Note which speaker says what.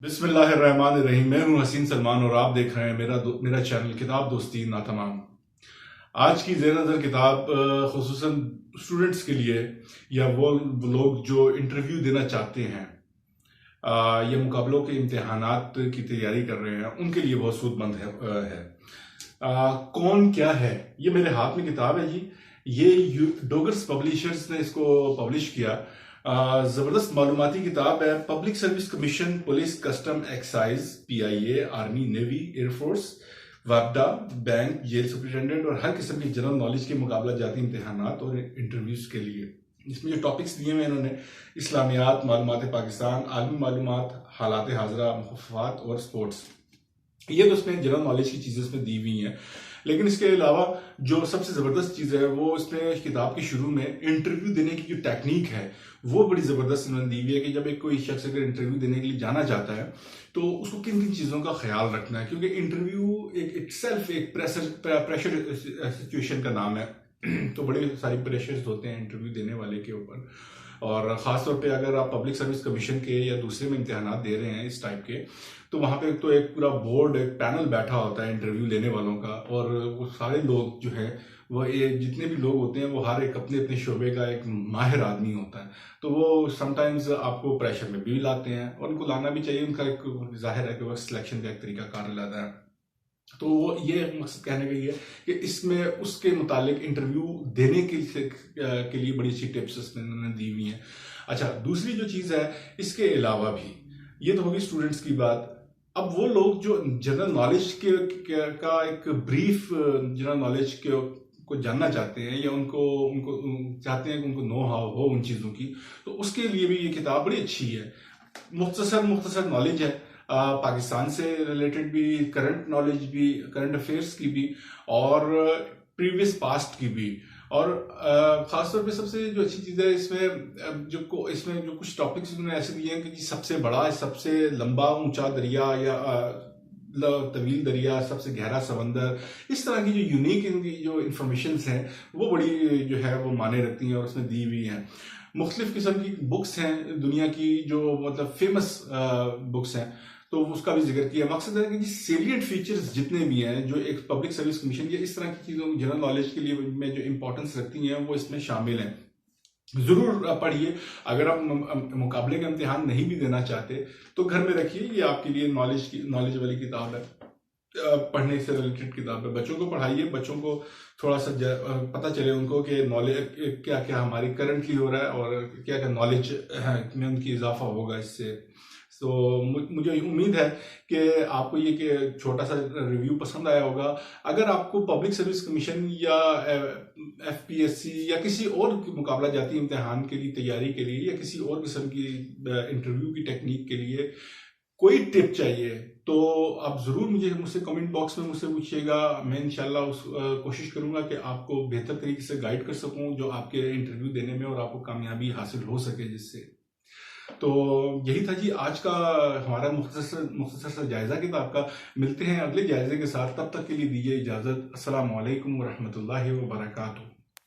Speaker 1: बिस्मिल्लाहिर्रहमानिर्रहीम। मैं हूं हसीन सलमान और आप देख रहे हैं मेरा चैनल किताब दोस्ती नातमाम। आज की ज़ेर नज़र किताब खुसूसन स्टूडेंट्स के लिए या वो लोग जो इंटरव्यू देना चाहते हैं या मुकाबलों के इम्तिहानात की तैयारी कर रहे हैं उनके लिए बहुत सूदमंद है। कौन क्या है, ये मेरे हाथ में किताब है जी। ये डोगर्स पब्लिशर्स ने इसको पब्लिश किया। जबरदस्त मालूमाती किताब है। Public service commission, police, custom, excise, PIA, army, navy, air force, वापडा, बैंक, जेल सुपरिटेंडेंट और हर किस्म की जनरल नॉलेज के मुकाबला जाती इम्तिहानात और इंटरव्यूज के लिए। इसमें जो टॉपिक्स दिए हुए हैं इन्होंने इस्लामियात, मालूमात पाकिस्तान, आलमी मालूमात, हालात हाजरा, मुखफ़ात और स्पोर्ट्स। ये तो उसमें जनरल नॉलेज की चीज़ें इसमें दी हुई हैं, लेकिन इसके अलावा जो सबसे ज़बरदस्त चीज़ है वो इसमें किताब के शुरू में इंटरव्यू देने की जो टेक्निक है वो बड़ी ज़बरदस्त इन्होंने दी हुई है कि जब एक कोई शख्स अगर इंटरव्यू देने के लिए जाना चाहता है तो उसको किन किन चीज़ों का ख्याल रखना है, क्योंकि इंटरव्यू एक प्रेशर सिचुएशन का नाम है। तो बड़े सारे प्रेशर्स होते हैं इंटरव्यू देने वाले के ऊपर, और ख़ास तौर पे अगर आप पब्लिक सर्विस कमीशन के या दूसरे में इम्तिहानात दे रहे हैं इस टाइप के, तो वहाँ पे तो एक पूरा बोर्ड, एक पैनल बैठा होता है इंटरव्यू लेने वालों का, और वो सारे लोग जो है वो ये जितने भी लोग होते हैं वो हर एक अपने अपने शोबे का एक माहिर आदमी होता है। तो वो समटाइम्स आपको प्रेशर में भी लाते हैं, और उनको लाना भी चाहिए। उनका एक जाहिर है कि वो सिलेक्शन का एक तरीका कार लाता है। तो वो ये मकसद कहने का ये है कि इसमें उसके मुतालिक इंटरव्यू देने के लिए बड़ी अच्छी टिप्स इसमें उन्होंने दी हुई हैं। अच्छा, दूसरी जो चीज़ है इसके अलावा भी, ये तो होगी स्टूडेंट्स की बात। अब वो लोग जो जनरल नॉलेज का एक ब्रीफ जनरल नॉलेज को जानना चाहते हैं या उनको उनको चाहते हैं कि उनको नो हाउ हो उन चीज़ों की, तो उसके लिए भी ये किताब बड़ी अच्छी है। मुख्तसर नॉलेज है, पाकिस्तान से रिलेटेड भी, करंट नॉलेज भी, करंट अफेयर्स की भी, और प्रीवियस पास्ट की भी। और खासतौर पे सबसे जो अच्छी चीज़ है इसमें जो कुछ टॉपिक्स उन्होंने ऐसे दिए हैं कि सबसे बड़ा, सबसे लंबा ऊंचा दरिया या तवील दरिया, सबसे गहरा समंदर, इस तरह की जो यूनिक इनकी जो इंफॉर्मेशन हैं वो बड़ी जो है वो माने रखती हैं और उसमें दी हुई हैं। मुख्तलिफ किस्म की बुक्स हैं दुनिया की जो मतलब फेमस बुक्स हैं, तो उसका भी जिक्र किया। मकसद है कि सेलिएंट फीचर्स जितने भी हैं जो एक पब्लिक सर्विस कमीशन या इस तरह की चीज़ों जनरल नॉलेज के लिए में जो इंपॉर्टेंस रखती हैं वो इसमें शामिल हैं। ज़रूर पढ़िए। अगर आप मुकाबले का इम्तिहान नहीं भी देना चाहते तो घर में रखिए, ये आपके लिए नॉलेज वाली किताब है। पढ़ने से रिलेटेड किताब है। बच्चों को पढ़ाइए, बच्चों को थोड़ा सा पता चले उनको कि नॉलेज क्या क्या हमारी करंटली हो रहा है और क्या क्या नॉलेज में उनकी इजाफा होगा इससे। तो मुझे उम्मीद है कि आपको ये कि छोटा सा रिव्यू पसंद आया होगा। अगर आपको पब्लिक सर्विस कमीशन या एफपीएससी या किसी और मुकाबला जाती इम्तिहान के लिए तैयारी के लिए या किसी और किस्म की इंटरव्यू की टेक्निक के लिए कोई टिप चाहिए तो आप ज़रूर मुझसे कमेंट बॉक्स में मुझसे पूछिएगा। मैं इंशाल्लाह कोशिश करूंगा कि आपको बेहतर तरीके से गाइड कर सकूं जो आपके इंटरव्यू देने में और आपको कामयाबी हासिल हो सके जिससे। तो यही था जी आज का हमारा मुख्तसर सा जायज़ा किताब का। मिलते हैं अगले जायज़े के साथ, तब तक के लिए दीजिए इजाज़त। अस्सलामु अलैकुम व रहमतुल्लाहि व बरकातुहू।